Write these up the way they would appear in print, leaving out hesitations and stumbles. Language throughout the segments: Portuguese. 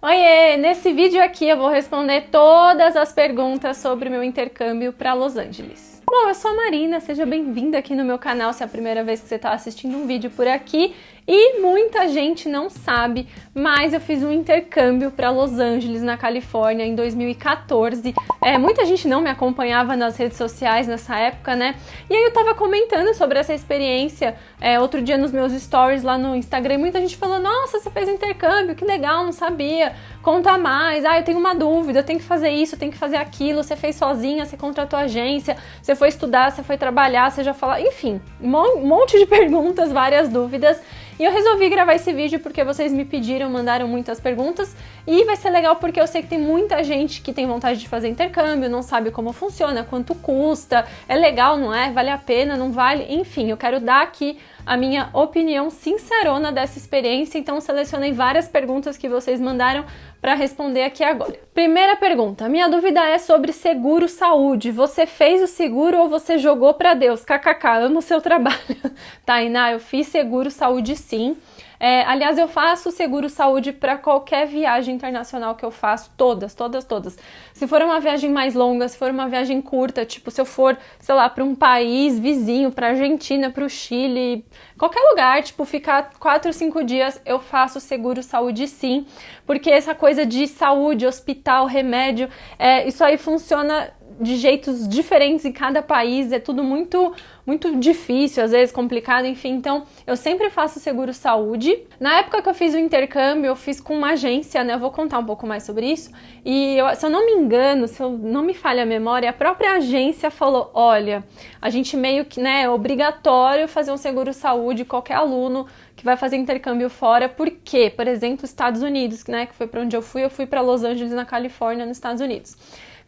Oiê! Nesse vídeo aqui eu vou responder todas as perguntas sobre o meu intercâmbio para Los Angeles. Bom, eu sou a Marina, seja bem-vinda aqui no meu canal se é a primeira vez que você está assistindo um vídeo por aqui. E muita gente não sabe, mas eu fiz um intercâmbio para Los Angeles, na Califórnia, em 2014. Muita gente não me acompanhava nas redes sociais nessa época, né? E aí eu tava comentando sobre essa experiência outro dia nos meus stories lá no Instagram. Muita gente falou, nossa, você fez intercâmbio, que legal, não sabia. Conta mais, eu tenho uma dúvida, eu tenho que fazer isso, eu tenho que fazer aquilo, você fez sozinha, você contratou agência, você foi estudar, você foi trabalhar, você já falou, enfim, um monte de perguntas, várias dúvidas. E eu resolvi gravar esse vídeo porque vocês me pediram, mandaram muitas perguntas e vai ser legal porque eu sei que tem muita gente que tem vontade de fazer intercâmbio, não sabe como funciona, quanto custa, é legal, não é? Vale a pena, não vale? Enfim, eu quero dar aqui a minha opinião sincerona dessa experiência, então eu selecionei várias perguntas que vocês mandaram para responder aqui agora. Primeira pergunta, minha dúvida é sobre seguro-saúde. Você fez o seguro ou você jogou para Deus? KKK, amo o seu trabalho. Tainá, eu fiz seguro-saúde sim. Aliás, eu faço seguro-saúde para qualquer viagem internacional que eu faço, todas. Se for uma viagem mais longa, se for uma viagem curta, tipo, se eu for, sei lá, para um país vizinho, para Argentina, para o Chile, qualquer lugar, tipo, ficar 4 ou 5 dias, eu faço seguro-saúde sim, porque essa coisa de saúde, hospital, remédio, isso aí funciona de jeitos diferentes em cada país, é tudo muito difícil, às vezes complicado, enfim, então eu sempre faço seguro-saúde. Na época que eu fiz o intercâmbio, eu fiz com uma agência, né, eu vou contar um pouco mais sobre isso, e se eu não me engano, se eu não me falha a memória, a própria agência falou, olha, a gente meio que, né, é obrigatório fazer um seguro-saúde, qualquer aluno que vai fazer intercâmbio fora, porque, por exemplo, Estados Unidos, né, que foi para onde eu fui para Los Angeles, na Califórnia, nos Estados Unidos.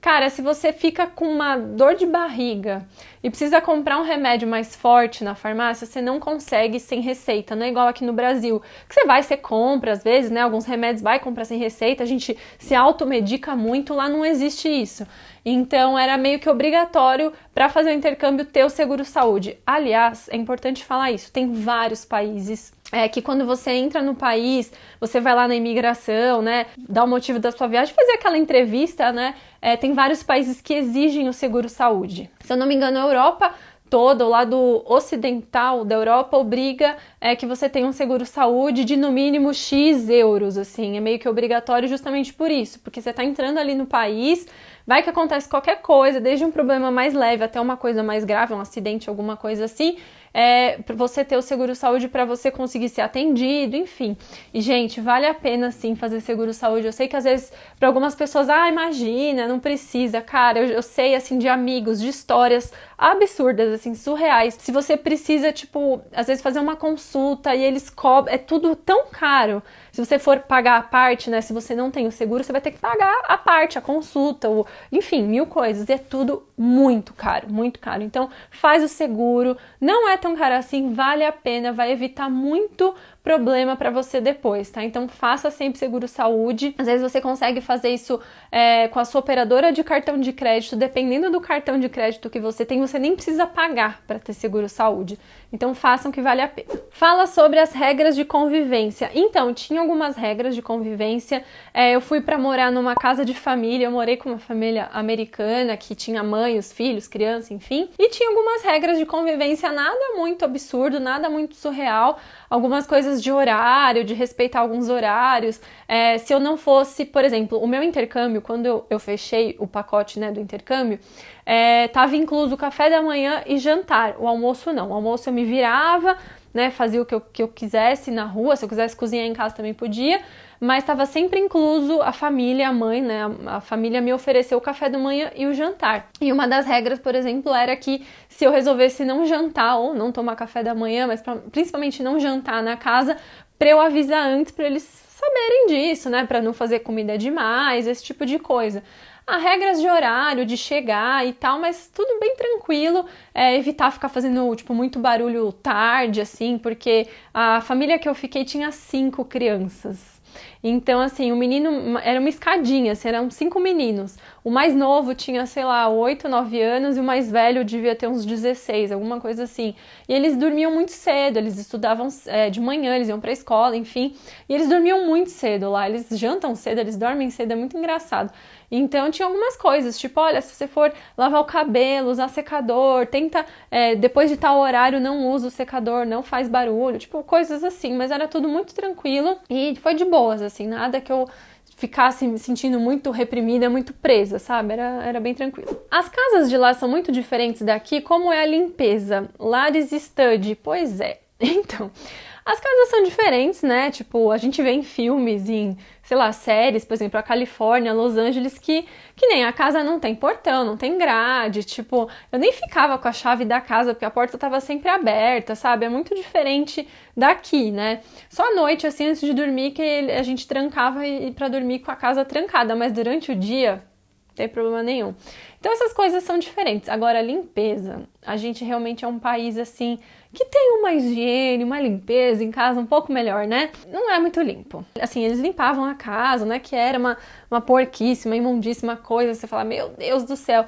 Cara, se você fica com uma dor de barriga e precisa comprar um remédio mais forte na farmácia, você não consegue sem receita, não é igual aqui no Brasil, que você compra às vezes, né, alguns remédios vai comprar sem receita, a gente se automedica muito, lá não existe isso. Então era meio que obrigatório para fazer o intercâmbio ter o seguro-saúde. Aliás, é importante falar isso, tem vários países que quando você entra no país, você vai lá na imigração, né, dá o motivo da sua viagem, fazer aquela entrevista, né, tem vários países que exigem o seguro-saúde. Se eu não me engano, a Europa toda, o lado ocidental da Europa obriga que você tenha um seguro-saúde de no mínimo X euros, assim, é meio que obrigatório justamente por isso, porque você está entrando ali no país, vai que acontece qualquer coisa, desde um problema mais leve até uma coisa mais grave, um acidente, alguma coisa assim, para você ter o seguro-saúde para você conseguir ser atendido, enfim. E, gente, vale a pena, sim, fazer seguro-saúde. Eu sei que, às vezes, para algumas pessoas, imagina, não precisa. Cara, eu sei, assim, de amigos, de histórias absurdas, assim, surreais. Se você precisa, tipo, às vezes fazer uma consulta e eles cobram, é tudo tão caro. Se você for pagar a parte, né, se você não tem o seguro, você vai ter que pagar a parte, a consulta, enfim, 1000 coisas. E é tudo muito caro, muito caro. Então, faz o seguro, não é tão caro assim, vale a pena, vai evitar muito problema para você depois, tá? Então faça sempre seguro-saúde. Às vezes você consegue fazer isso com a sua operadora de cartão de crédito, dependendo do cartão de crédito que você tem, você nem precisa pagar para ter seguro-saúde. Então façam que vale a pena. Fala sobre as regras de convivência. Então, tinha algumas regras de convivência. Eu fui para morar numa casa de família, eu morei com uma família americana que tinha mãe, os filhos, criança, enfim. E tinha algumas regras de convivência, nada muito absurdo, nada muito surreal. Algumas coisas de horário, de respeitar alguns horários. Se eu não fosse, por exemplo, o meu intercâmbio, quando eu fechei o pacote, né, do intercâmbio, tava incluso café da manhã e jantar. O almoço não. O almoço eu me virava, né, fazia o que eu quisesse na rua, se eu quisesse cozinhar em casa também podia, mas estava sempre incluso a família, a mãe, né, a família me ofereceu o café da manhã e o jantar. E uma das regras, por exemplo, era que se eu resolvesse não jantar ou não tomar café da manhã, mas principalmente não jantar na casa, para eu avisar antes, para eles saberem disso, né, para não fazer comida demais, esse tipo de coisa. Há regras de horário, de chegar e tal, mas tudo bem tranquilo, evitar ficar fazendo, tipo, muito barulho tarde, assim, porque a família que eu fiquei tinha 5 crianças. Então, assim, o menino era uma escadinha, assim, eram 5 meninos. O mais novo tinha, sei lá, 8, 9 anos e o mais velho devia ter uns 16, alguma coisa assim. E eles dormiam muito cedo, eles estudavam de manhã, eles iam pra escola, enfim. E eles dormiam muito cedo lá, eles jantam cedo, eles dormem cedo, é muito engraçado. Então tinha algumas coisas, tipo, olha, se você for lavar o cabelo, usar secador, tenta, depois de tal horário não usa o secador, não faz barulho, tipo, coisas assim, mas era tudo muito tranquilo e foi de boas, assim, nada que eu ficasse me sentindo muito reprimida, muito presa, sabe? Era bem tranquilo. As casas de lá são muito diferentes daqui, como é a limpeza? Lares Study, pois é. Então, as casas são diferentes, né? Tipo, a gente vê em filmes, em, sei lá, séries, por exemplo, a Califórnia, Los Angeles, que nem a casa não tem portão, não tem grade, tipo, eu nem ficava com a chave da casa, porque a porta tava sempre aberta, sabe? É muito diferente daqui, né? Só à noite, assim, antes de dormir, que a gente trancava e pra dormir com a casa trancada, mas durante o dia, não tem problema nenhum. Então essas coisas são diferentes. Agora, a limpeza, a gente realmente é um país, assim, que tem uma higiene, uma limpeza em casa um pouco melhor, né? Não é muito limpo. Assim, eles limpavam a casa, né? Que era uma porquíssima, imundíssima coisa. Você fala, meu Deus do céu.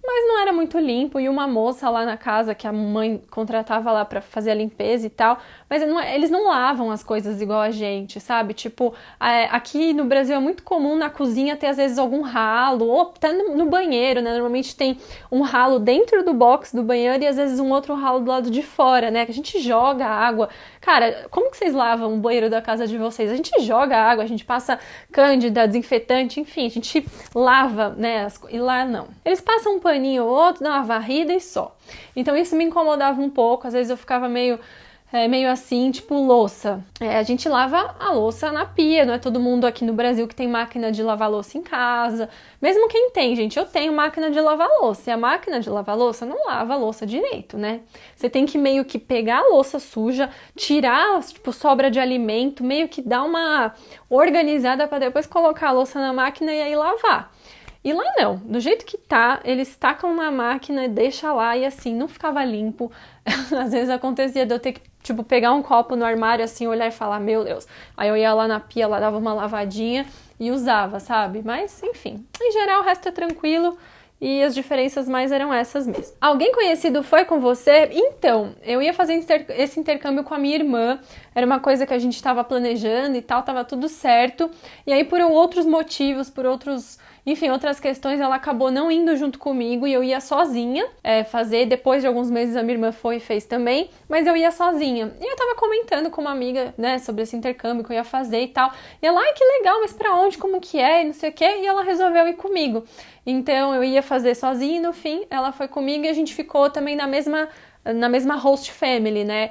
Mas não era muito limpo, e uma moça lá na casa que a mãe contratava lá pra fazer a limpeza e tal, mas eles não lavam as coisas igual a gente, sabe? Tipo, aqui no Brasil é muito comum na cozinha ter às vezes algum ralo, ou até no banheiro, né? Normalmente tem um ralo dentro do box do banheiro e às vezes um outro ralo do lado de fora, né? Que a gente joga água. Cara, como que vocês lavam o banheiro da casa de vocês? A gente joga água, a gente passa cândida, desinfetante, enfim, a gente lava, né? E lá não. Eles passam um paninho ou outro, dá uma varrida e só. Então isso me incomodava um pouco, às vezes eu ficava meio assim, tipo louça. A gente lava a louça na pia, não é todo mundo aqui no Brasil que tem máquina de lavar louça em casa. Mesmo quem tem, gente, eu tenho máquina de lavar louça. E a máquina de lavar louça não lava a louça direito, né? Você tem que meio que pegar a louça suja, tirar, tipo, sobra de alimento, meio que dar uma organizada para depois colocar a louça na máquina e aí lavar. E lá não, do jeito que tá, eles tacam na máquina e deixam lá e assim, não ficava limpo. Às vezes acontecia de eu ter que, tipo, pegar um copo no armário assim, olhar e falar, meu Deus. Aí eu ia lá na pia, lá dava uma lavadinha e usava, sabe? Mas, enfim, em geral o resto é tranquilo. E as diferenças mais eram essas mesmo. Alguém conhecido foi com você? Então, eu ia fazer esse intercâmbio com a minha irmã. Era uma coisa que a gente estava planejando e tal, tava tudo certo. E aí, por outros motivos, enfim, outras questões, ela acabou não indo junto comigo e eu ia sozinha fazer. Depois de alguns meses a minha irmã foi e fez também, mas eu ia sozinha. E eu tava comentando com uma amiga, né, sobre esse intercâmbio que eu ia fazer e tal. E ela, ai, que legal, mas pra onde, como que é, e não sei o quê. E ela resolveu ir comigo. Então eu ia fazer sozinha e no fim ela foi comigo e a gente ficou também na mesma host family, né?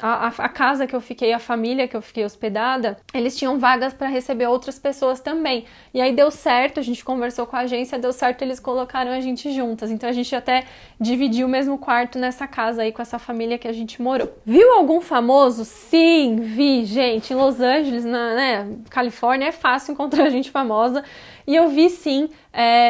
A casa que eu fiquei, a família que eu fiquei hospedada, eles tinham vagas para receber outras pessoas também. E aí deu certo, a gente conversou com a agência, deu certo, eles colocaram a gente juntas. Então a gente até dividiu o mesmo quarto nessa casa aí com essa família que a gente morou. Viu algum famoso? Sim, vi, gente. Em Los Angeles, Califórnia, é fácil encontrar gente famosa. E eu vi sim,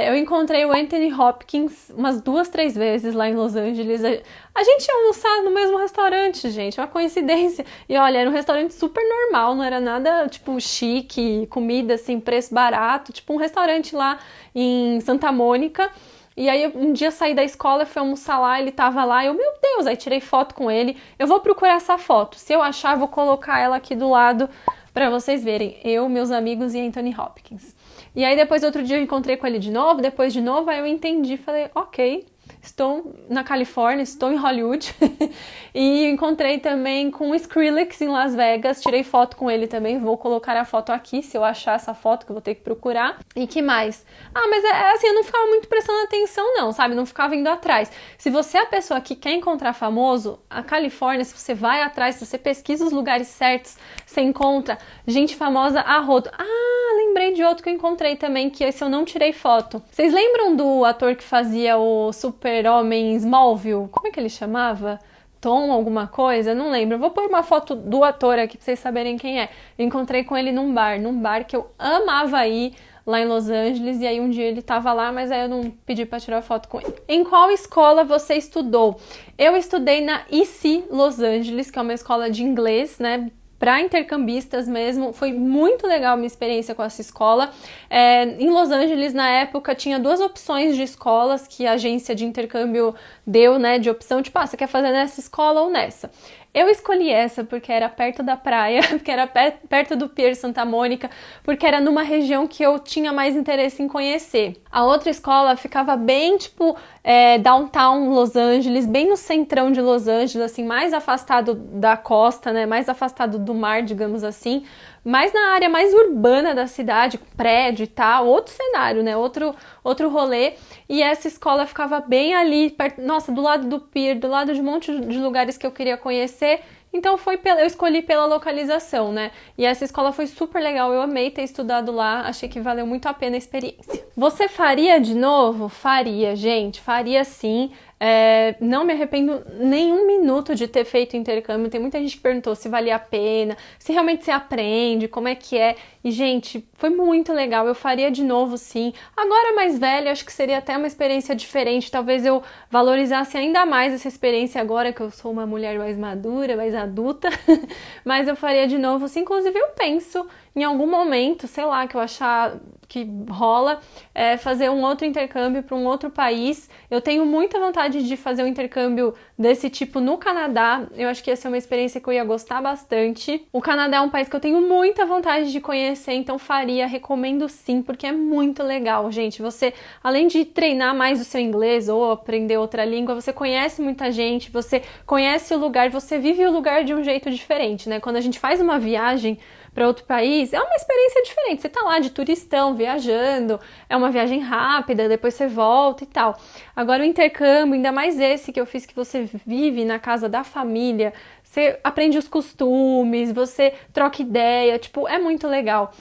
eu encontrei o Anthony Hopkins umas 2, 3 vezes lá em Los Angeles. A gente ia almoçar no mesmo restaurante, gente, é uma coincidência. E olha, era um restaurante super normal, não era nada, tipo, chique, comida, assim, preço barato. Tipo, um restaurante lá em Santa Mônica. E aí, um dia saí da escola, fui almoçar lá, ele tava lá, eu, meu Deus, aí tirei foto com ele. Eu vou procurar essa foto. Se eu achar, eu vou colocar ela aqui do lado pra vocês verem. Eu, meus amigos e Anthony Hopkins. E aí depois, outro dia, eu encontrei com ele de novo, aí eu entendi, falei, ok, estou na Califórnia, estou em Hollywood. E encontrei também com o Skrillex em Las Vegas, tirei foto com ele também, vou colocar a foto aqui, se eu achar essa foto, que eu vou ter que procurar. E que mais? Mas assim, eu não ficava muito prestando atenção não, sabe? Não ficava indo atrás. Se você é a pessoa que quer encontrar famoso, a Califórnia, se você vai atrás, se você pesquisa os lugares certos, você encontra gente famosa a rodo. Lembrei de outro que eu encontrei também, que esse eu não tirei foto. Vocês lembram do ator que fazia o Super-Homem Smallville? Como é que ele chamava? Tom alguma coisa? Não lembro. Eu vou pôr uma foto do ator aqui pra vocês saberem quem é. Eu encontrei com ele num bar que eu amava ir lá em Los Angeles, e aí um dia ele tava lá, mas aí eu não pedi pra tirar foto com ele. Em qual escola você estudou? Eu estudei na EC Los Angeles, que é uma escola de inglês, né? para intercambistas mesmo. Foi muito legal a minha experiência com essa escola. Em Los Angeles, na época, tinha 2 opções de escolas que a agência de intercâmbio deu, né, de opção, tipo, você quer fazer nessa escola ou nessa? Eu escolhi essa porque era perto da praia, porque era perto do Pier Santa Mônica, porque era numa região que eu tinha mais interesse em conhecer. A outra escola ficava bem, tipo, downtown Los Angeles, bem no centrão de Los Angeles, assim, mais afastado da costa, né, mais afastado do mar, digamos assim, mais na área mais urbana da cidade, prédio e tal, outro cenário, né, outro rolê, e essa escola ficava bem ali, perto, nossa, do lado do pier, do lado de um monte de lugares que eu queria conhecer, então eu escolhi pela localização, né, e essa escola foi super legal, eu amei ter estudado lá, achei que valeu muito a pena a experiência. Você faria de novo? Faria, gente, faria sim. Não me arrependo nem um minuto de ter feito intercâmbio. Tem muita gente que perguntou se valia a pena, se realmente você aprende, como é que é. E, gente, foi muito legal. Eu faria de novo, sim. Agora, mais velha, acho que seria até uma experiência diferente. Talvez eu valorizasse ainda mais essa experiência agora que eu sou uma mulher mais madura, mais adulta. Mas eu faria de novo, sim. Inclusive, eu penso em algum momento, sei lá, que eu achar que rola, fazer um outro intercâmbio para um outro país. Eu tenho muita vontade de fazer um intercâmbio desse tipo no Canadá. Eu acho que ia ser uma experiência que eu ia gostar bastante. O Canadá é um país que eu tenho muita vontade de conhecer, então faria, recomendo sim, porque é muito legal, gente. Você, além de treinar mais o seu inglês ou aprender outra língua, você conhece muita gente, você conhece o lugar, você vive o lugar de um jeito diferente, né? Quando a gente faz uma viagem para outro país, é uma experiência diferente. Você tá lá de turistão, viajando, é uma viagem rápida, depois você volta e tal. Agora o intercâmbio, ainda mais esse que eu fiz, que você vive na casa da família, você aprende os costumes, você troca ideia, tipo, é muito legal.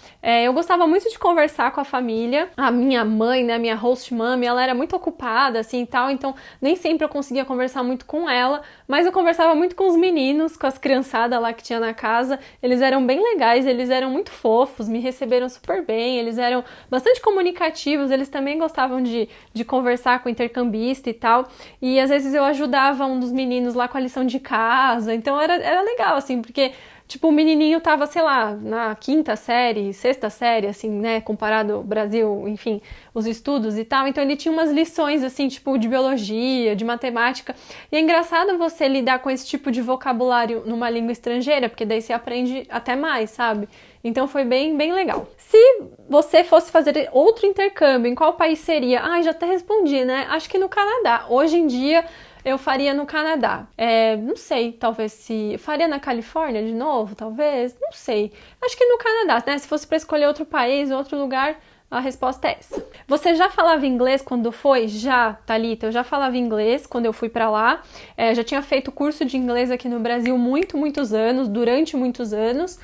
Eu gostava muito de conversar com a família. A minha mãe, né, minha host mommy, ela era muito ocupada, assim, e tal, então nem sempre eu conseguia conversar muito com ela, mas eu conversava muito com os meninos, com as criançadas lá que tinha na casa. Eles eram bem legais, eles eram muito fofos, me receberam super bem, eles eram bastante comunicativos, eles também gostavam de conversar com o intercambista e tal, e às vezes eu ajudava um dos meninos lá com a lição de casa, então era legal, assim, porque, tipo, o menininho tava, sei lá, na 5ª série, 6ª série, assim, né, comparado ao Brasil, enfim, os estudos e tal, então ele tinha umas lições, assim, tipo, de biologia, de matemática, e é engraçado você lidar com esse tipo de vocabulário numa língua estrangeira, porque daí você aprende até mais, sabe? Então foi bem, bem legal. Se você fosse fazer outro intercâmbio, em qual país seria? Já até respondi, né? Acho que no Canadá. Hoje em dia, eu faria no Canadá. Não sei, talvez se... Faria na Califórnia de novo, talvez? Não sei. Acho que no Canadá, né? Se fosse para escolher outro país, outro lugar, a resposta é essa. Você já falava inglês quando foi? Já, Thalita, eu já falava inglês quando eu fui para lá. Já tinha feito curso de inglês aqui no Brasil muitos anos, durante muitos anos.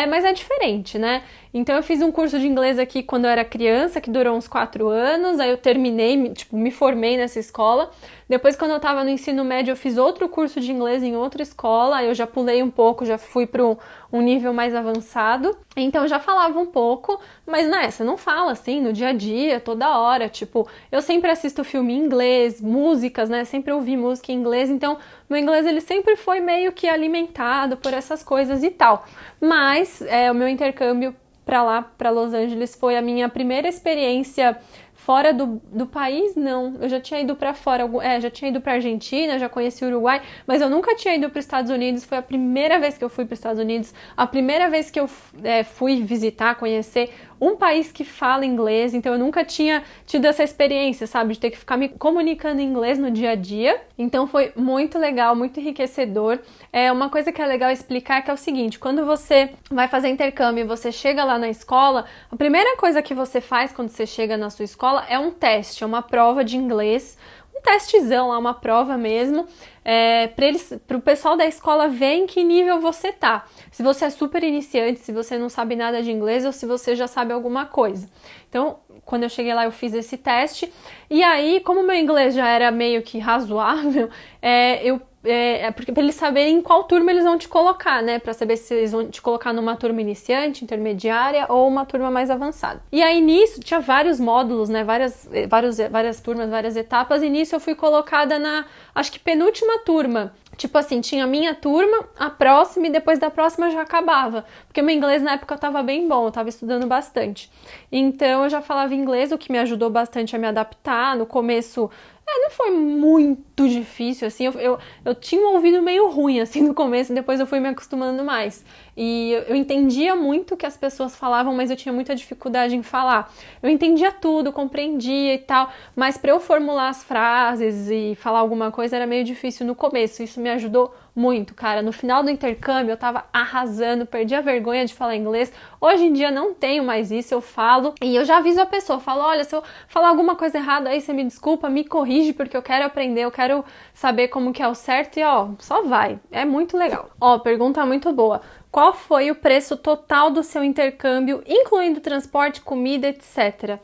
Mas é diferente, né? Então eu fiz um curso de inglês aqui quando eu era criança, que durou uns 4 anos, aí eu terminei, tipo, me formei nessa escola. Depois, quando eu tava no ensino médio, eu fiz outro curso de inglês em outra escola, aí eu já pulei um pouco, já fui para um nível mais avançado. Então eu já falava um pouco, mas você não fala assim no dia a dia, toda hora, tipo, eu sempre assisto filme em inglês, músicas, né? Sempre ouvi música em inglês, então meu inglês ele sempre foi meio que alimentado por essas coisas e tal. Mas o meu intercâmbio para lá, para Los Angeles, foi a minha primeira experiência fora do país, não. Eu já tinha ido para fora, já tinha ido para Argentina, já conheci o Uruguai, mas eu nunca tinha ido para os Estados Unidos. Foi a primeira vez que eu fui para os Estados Unidos, a primeira vez que eu fui visitar, conhecer um país que fala inglês, então eu nunca tinha tido essa experiência, sabe, de ter que ficar me comunicando em inglês no dia a dia. Então foi muito legal, muito enriquecedor. Uma coisa que é legal explicar que é o seguinte: quando você vai fazer intercâmbio e você chega lá na escola, a primeira coisa que você faz quando você chega na sua escola é um teste, é uma prova de inglês, um testezão lá, uma prova mesmo, para o pessoal da escola ver em que nível você tá. Se você é super iniciante, se você não sabe nada de inglês ou se você já sabe alguma coisa. Então, quando eu cheguei lá, eu fiz esse teste. E aí, como meu inglês já era meio que razoável, porque para eles saberem em qual turma eles vão te colocar, né? Para saber se eles vão te colocar numa turma iniciante, intermediária ou uma turma mais avançada. E aí nisso tinha vários módulos, né? Várias turmas, várias etapas. E nisso eu fui colocada na, acho que penúltima turma. Tipo assim, tinha a minha turma, a próxima, e depois da próxima já acabava. Porque meu inglês na época tava bem bom, eu tava estudando bastante. Então eu já falava inglês, o que me ajudou bastante a me adaptar. No começo, não foi muito difícil, assim. Eu tinha um ouvido meio ruim, assim, no começo, e depois eu fui me acostumando mais. E eu entendia muito o que as pessoas falavam, mas eu tinha muita dificuldade em falar. Eu entendia tudo, compreendia e tal, mas para eu formular as frases e falar alguma coisa era meio difícil no começo. Isso me ajudou muito, cara. No final do intercâmbio eu tava arrasando, perdi a vergonha de falar inglês. Hoje em dia não tenho mais isso, eu falo e eu já aviso a pessoa, falo, olha, se eu falar alguma coisa errada aí, você me desculpa, me corrige, porque eu quero aprender, eu quero saber como que é o certo e ó, só vai. É muito legal. Ó, pergunta muito boa. Qual foi o preço total do seu intercâmbio, incluindo transporte, comida, etc?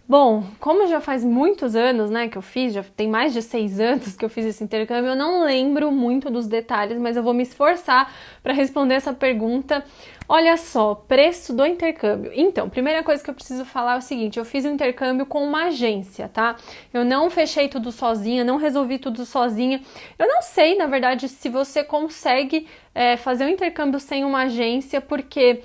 Bom, como já faz muitos anos, né, que eu fiz, já tem mais de 6 anos que eu fiz esse intercâmbio, eu não lembro muito dos detalhes, mas eu vou me esforçar para responder essa pergunta. Olha só, preço do intercâmbio. Então, primeira coisa que eu preciso falar é o seguinte, eu fiz um intercâmbio com uma agência, tá? Eu não fechei tudo sozinha, não resolvi tudo sozinha. Eu não sei, na verdade, se você consegue fazer um intercâmbio sem uma agência, porque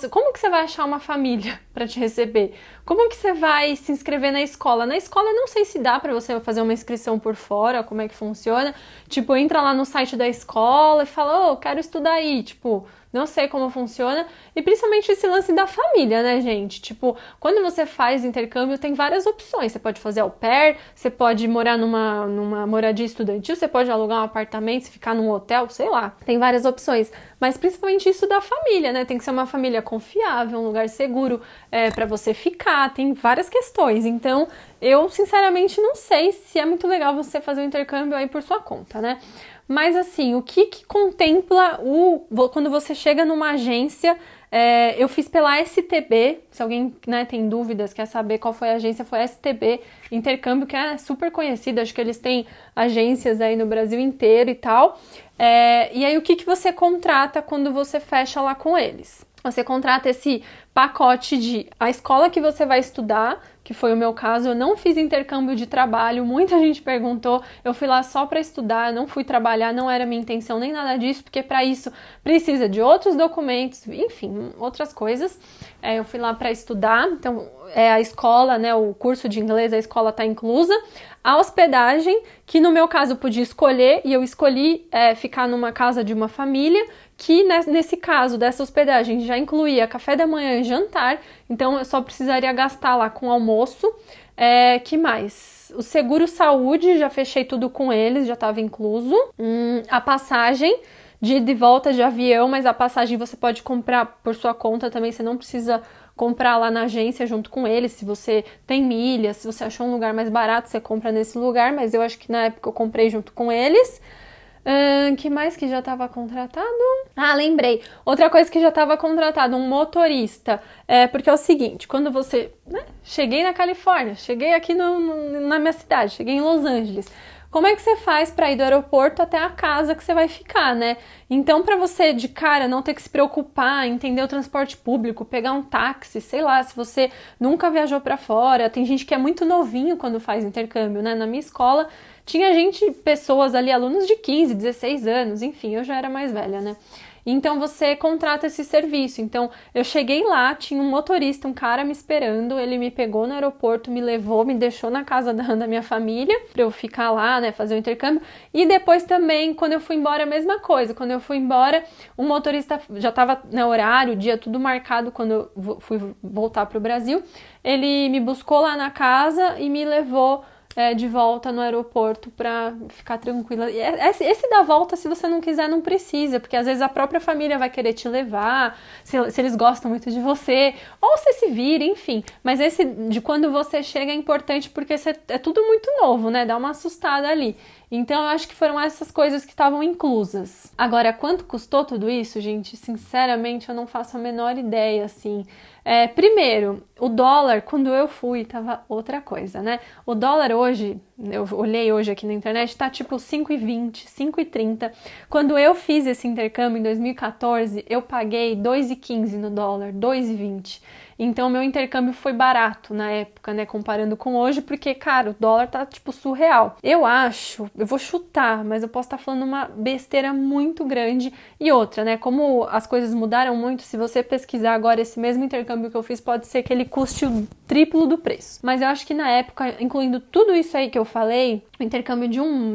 como que você vai achar uma família para te receber? Como que você vai se inscrever na escola? Na escola eu não sei se dá para você fazer uma inscrição por fora, como é que funciona. Tipo, entra lá no site da escola e fala, quero estudar aí, tipo... Não sei como funciona, e principalmente esse lance da família, né, gente? Tipo, quando você faz intercâmbio, tem várias opções. Você pode fazer au pair, você pode morar numa moradia estudantil, você pode alugar um apartamento, ficar num hotel, sei lá. Tem várias opções. Mas principalmente isso da família, né? Tem que ser uma família confiável, um lugar seguro para você ficar, tem várias questões. Então, eu sinceramente não sei se é muito legal você fazer um intercâmbio aí por sua conta, né? Mas assim, o que contempla quando você chega numa agência? Eu fiz pela STB, se alguém, né, tem dúvidas, quer saber qual foi a agência, foi a STB Intercâmbio, que é super conhecida, acho que eles têm agências aí no Brasil inteiro e tal. E aí o que você contrata quando você fecha lá com eles? Você contrata esse pacote de a escola que você vai estudar, que foi o meu caso. Eu não fiz intercâmbio de trabalho, muita gente perguntou, eu fui lá só para estudar, não fui trabalhar, não era minha intenção nem nada disso, porque para isso precisa de outros documentos, enfim, outras coisas. Eu fui lá para estudar, então a escola, né, o curso de inglês, a escola está inclusa. A hospedagem, que no meu caso eu podia escolher, e eu escolhi ficar numa casa de uma família, que nesse caso dessa hospedagem já incluía café da manhã e jantar, então eu só precisaria gastar lá com almoço. Que mais? O seguro saúde, já fechei tudo com eles, já estava incluso. A passagem de volta de avião, mas a passagem você pode comprar por sua conta também, você não precisa comprar lá na agência junto com eles. Se você tem milhas, se você achou um lugar mais barato, você compra nesse lugar, mas eu acho que na época eu comprei junto com eles. Que mais que já estava contratado? Lembrei. Outra coisa que já estava contratado, um motorista. Porque é o seguinte, quando você... cheguei na Califórnia, cheguei aqui na minha cidade, cheguei em Los Angeles. Como é que você faz para ir do aeroporto até a casa que você vai ficar, né? Então, para você de cara não ter que se preocupar, entender o transporte público, pegar um táxi, sei lá, se você nunca viajou para fora, tem gente que é muito novinho quando faz intercâmbio, né? Na minha escola tinha pessoas ali, alunos de 15, 16 anos, enfim, eu já era mais velha, né? Então você contrata esse serviço. Então eu cheguei lá, tinha um motorista, um cara me esperando, ele me pegou no aeroporto, me levou, me deixou na casa da minha família pra eu ficar lá, né, fazer o intercâmbio. E depois também, quando eu fui embora, a mesma coisa. Quando eu fui embora, um motorista já tava no horário, o dia tudo marcado quando eu fui voltar pro Brasil. Ele me buscou lá na casa e me levou de volta no aeroporto pra ficar tranquila. E esse da volta, se você não quiser, não precisa, porque às vezes a própria família vai querer te levar, se eles gostam muito de você, ou você se vira, enfim. Mas esse de quando você chega é importante, porque é tudo muito novo, né? Dá uma assustada ali. Então eu acho que foram essas coisas que estavam inclusas. Agora, quanto custou tudo isso, gente? Sinceramente, eu não faço a menor ideia, assim. Primeiro, o dólar, quando eu fui, tava outra coisa, né? O dólar hoje, eu olhei hoje aqui na internet, tá tipo 5,20, 5,30. Quando eu fiz esse intercâmbio em 2014, eu paguei 2,15 no dólar, 2,20. Então, meu intercâmbio foi barato na época, né, comparando com hoje, porque, cara, o dólar tá, tipo, surreal. Eu acho, eu vou chutar, mas eu posso estar falando uma besteira muito grande. E outra, né, como as coisas mudaram muito, se você pesquisar agora esse mesmo intercâmbio que eu fiz, pode ser que ele custe o triplo do preço. Mas eu acho que na época, incluindo tudo isso aí que eu falei, o intercâmbio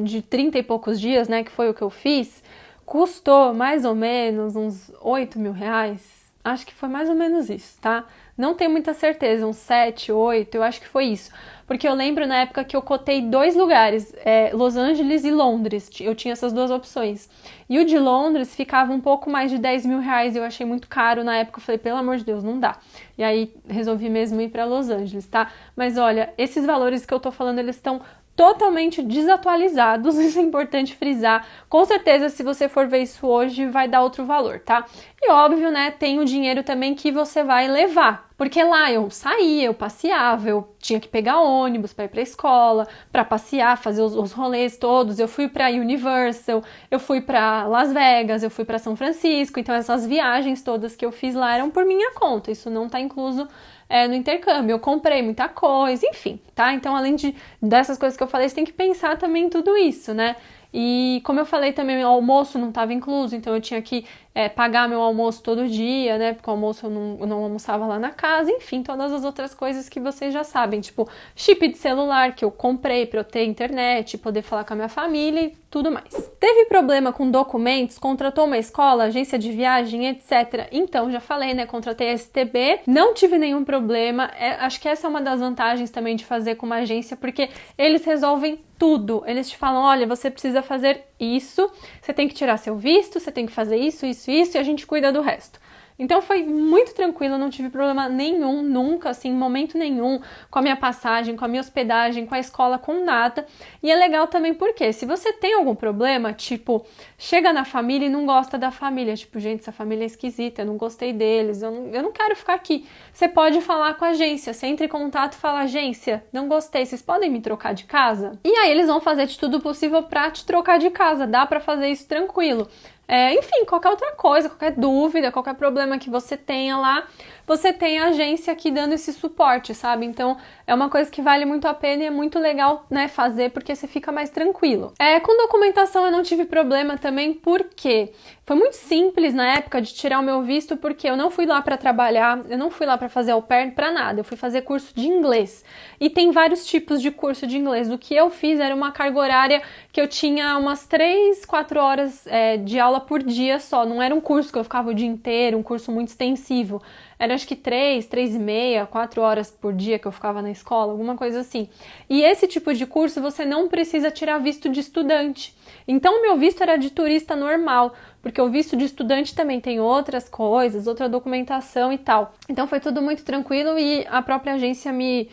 de 30 e poucos dias, né, que foi o que eu fiz, custou mais ou menos uns 8 mil reais. Acho que foi mais ou menos isso, tá? Não tenho muita certeza, uns 7, 8, eu acho que foi isso. Porque eu lembro na época que eu cotei 2 lugares, Los Angeles e Londres. Eu tinha essas 2 opções. E o de Londres ficava um pouco mais de 10 mil reais, eu achei muito caro na época. Eu falei, pelo amor de Deus, não dá. E aí resolvi mesmo ir para Los Angeles, tá? Mas olha, esses valores que eu tô falando, eles estão totalmente desatualizados, isso é importante frisar. Com certeza, se você for ver isso hoje, vai dar outro valor, tá? E óbvio, né, tem o dinheiro também que você vai levar. Porque lá eu saía, eu passeava, eu tinha que pegar ônibus para ir para a escola, para passear, fazer os rolês todos. Eu fui para Universal, eu fui para Las Vegas, eu fui para São Francisco. Então essas viagens todas que eu fiz lá eram por minha conta. Isso não está incluso no intercâmbio. Eu comprei muita coisa, enfim, tá? Então além dessas coisas que eu falei, você tem que pensar também em tudo isso, né? E como eu falei também, o almoço não estava incluso, então eu tinha que pagar meu almoço todo dia, né? Porque o almoço eu não almoçava lá na casa, enfim, todas as outras coisas que vocês já sabem, tipo chip de celular que eu comprei para eu ter internet, poder falar com a minha família e tudo mais. Teve problema com documentos, contratou uma escola, agência de viagem, etc. Então, já falei, né? Contratei a STB, não tive nenhum problema. Acho que essa é uma das vantagens também de fazer com uma agência, porque eles resolvem tudo. Eles te falam, olha, você precisa fazer isso, você tem que tirar seu visto, você tem que fazer isso, e a gente cuida do resto. Então foi muito tranquilo, não tive problema nenhum, nunca, assim, em momento nenhum, com a minha passagem, com a minha hospedagem, com a escola, com nada. E é legal também porque, se você tem algum problema, tipo, chega na família e não gosta da família, tipo, gente, essa família é esquisita, eu não gostei deles, eu não quero ficar aqui. Você pode falar com a agência, você entra em contato e fala, agência, não gostei, vocês podem me trocar de casa? E aí eles vão fazer de tudo possível pra te trocar de casa, dá pra fazer isso tranquilo. Enfim, qualquer outra coisa, qualquer dúvida, qualquer problema que você tenha lá, você tem a agência aqui dando esse suporte, sabe? Então, é uma coisa que vale muito a pena e é muito legal, né, fazer, porque você fica mais tranquilo. Com documentação eu não tive problema também, porque foi muito simples na época de tirar o meu visto, porque eu não fui lá para trabalhar, eu não fui lá para fazer au pair, para nada, eu fui fazer curso de inglês. E tem vários tipos de curso de inglês. O que eu fiz era uma carga horária que eu tinha umas 3, 4 horas de aula por dia só, não era um curso que eu ficava o dia inteiro, um curso muito extensivo. Era acho que 3,5, 4 horas por dia que eu ficava na escola, alguma coisa assim. E esse tipo de curso você não precisa tirar visto de estudante. Então o meu visto era de turista normal, porque o visto de estudante também tem outras coisas, outra documentação e tal. Então foi tudo muito tranquilo e a própria agência me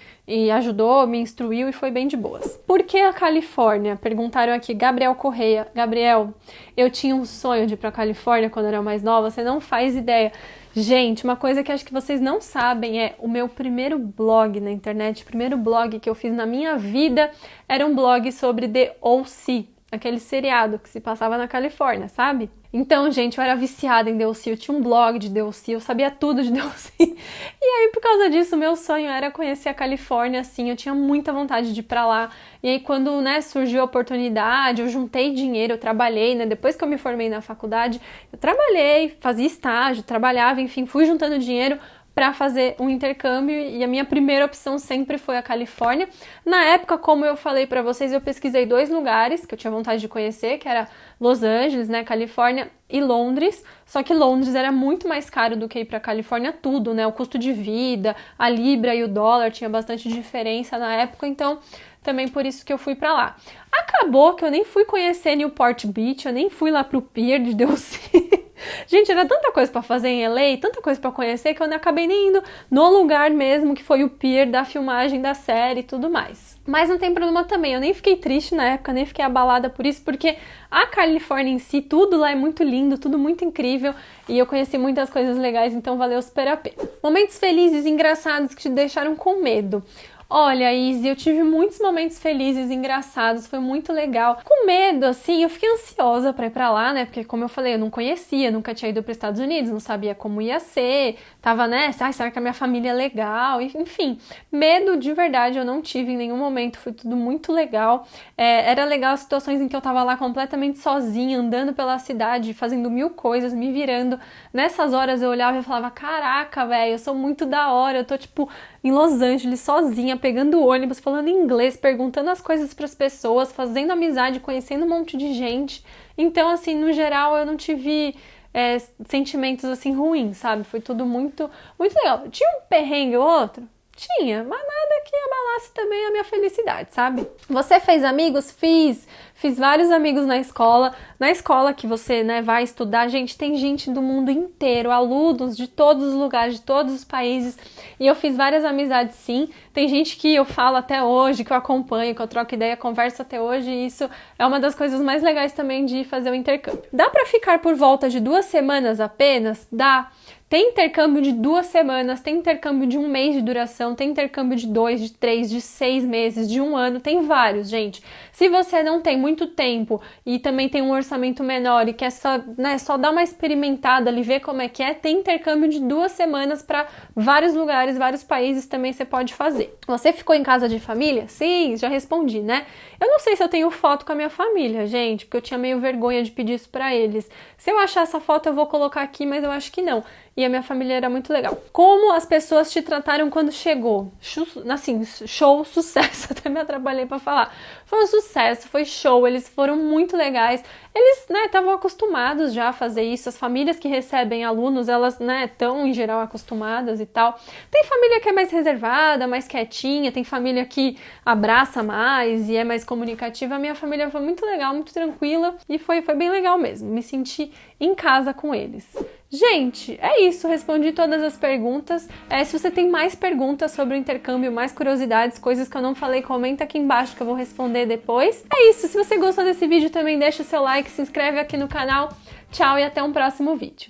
ajudou, me instruiu e foi bem de boas. Por que a Califórnia? Perguntaram aqui, Gabriel Correia. Gabriel, eu tinha um sonho de ir pra Califórnia quando eu era mais nova, você não faz ideia. Gente, uma coisa que acho que vocês não sabem é o meu primeiro blog na internet, o primeiro blog que eu fiz na minha vida era um blog sobre The O.C., aquele seriado que se passava na Califórnia, sabe? Então, gente, eu era viciada em The O.C., eu tinha um blog de The O.C., eu sabia tudo de The O.C. E aí, por causa disso, meu sonho era conhecer a Califórnia, assim, eu tinha muita vontade de ir pra lá. E aí, quando, né, surgiu a oportunidade, eu juntei dinheiro, eu trabalhei, né, depois que eu me formei na faculdade, eu trabalhei, fazia estágio, trabalhava, enfim, fui juntando dinheiro para fazer um intercâmbio e a minha primeira opção sempre foi a Califórnia. Na época, como eu falei para vocês, eu pesquisei 2 lugares que eu tinha vontade de conhecer, que era Los Angeles, né, Califórnia e Londres, só que Londres era muito mais caro do que ir para Califórnia tudo, né, o custo de vida, a libra e o dólar tinha bastante diferença na época, então também por isso que eu fui para lá. Acabou que eu nem fui conhecer Newport Beach, eu nem fui lá pro Pier de The O.C. Gente, era tanta coisa pra fazer em LA, tanta coisa pra conhecer, que eu não acabei nem indo no lugar mesmo, que foi o pier da filmagem da série e tudo mais. Mas não tem problema também, eu nem fiquei triste na época, nem fiquei abalada por isso, porque a Califórnia em si, tudo lá é muito lindo, tudo muito incrível, e eu conheci muitas coisas legais, então valeu super a pena. Momentos felizes e engraçados que te deixaram com medo. Olha, Izzy, eu tive muitos momentos felizes, engraçados, foi muito legal. Com medo, assim, eu fiquei ansiosa pra ir pra lá, né? Porque, como eu falei, eu não conhecia, nunca tinha ido para os Estados Unidos, não sabia como ia ser, tava, né, ai, será que a minha família é legal? Enfim, medo de verdade eu não tive em nenhum momento, foi tudo muito legal. Era legal as situações em que eu tava lá completamente sozinha, andando pela cidade, fazendo mil coisas, me virando. Nessas horas eu olhava e falava, caraca, velho, eu sou muito da hora, eu tô, tipo, em Los Angeles, sozinha, pegando ônibus, falando inglês, perguntando as coisas pras pessoas, fazendo amizade, conhecendo um monte de gente. Então, assim, no geral, eu não tive sentimentos, assim, ruins, sabe? Foi tudo muito, muito legal. Tinha um perrengue ou outro? Tinha, mas nada que abalasse também a minha felicidade, sabe? Você fez amigos? Fiz vários amigos na escola. Na escola que você, né, vai estudar, gente, tem gente do mundo inteiro, alunos de todos os lugares, de todos os países. E eu fiz várias amizades, sim. Tem gente que eu falo até hoje, que eu acompanho, que eu troco ideia, converso até hoje. E isso é uma das coisas mais legais também de fazer o intercâmbio. Dá pra ficar por volta de 2 semanas apenas? Dá. Tem intercâmbio de 2 semanas, tem intercâmbio de 1 mês de duração, tem intercâmbio de 2, de 3, de 6 meses, de 1 ano, tem vários, gente. Se você não tem muito tempo e também tem um orçamento menor e quer só dar uma experimentada ali, ver como é que é, tem intercâmbio de 2 semanas para vários lugares, vários países também você pode fazer. Você ficou em casa de família? Sim, já respondi, né? Eu não sei se eu tenho foto com a minha família, gente, porque eu tinha meio vergonha de pedir isso pra eles. Se eu achar essa foto eu vou colocar aqui, mas eu acho que não. E a minha família era muito legal. Como as pessoas te trataram quando chegou? Assim, show, sucesso. Até me atrapalhei pra falar. Foi um sucesso, foi show. Eles foram muito legais. Eles, né, estavam acostumados já a fazer isso. As famílias que recebem alunos, elas, né, estão em geral acostumadas e tal. Tem família que é mais reservada, mais quietinha. Tem família que abraça mais e é mais comunicativa. A minha família foi muito legal, muito tranquila. E foi bem legal mesmo. Me senti em casa com eles. Gente, é isso, respondi todas as perguntas. Se você tem mais perguntas sobre o intercâmbio, mais curiosidades, coisas que eu não falei, comenta aqui embaixo que eu vou responder depois. É isso, se você gostou desse vídeo também deixa o seu like, se inscreve aqui no canal. Tchau e até um próximo vídeo.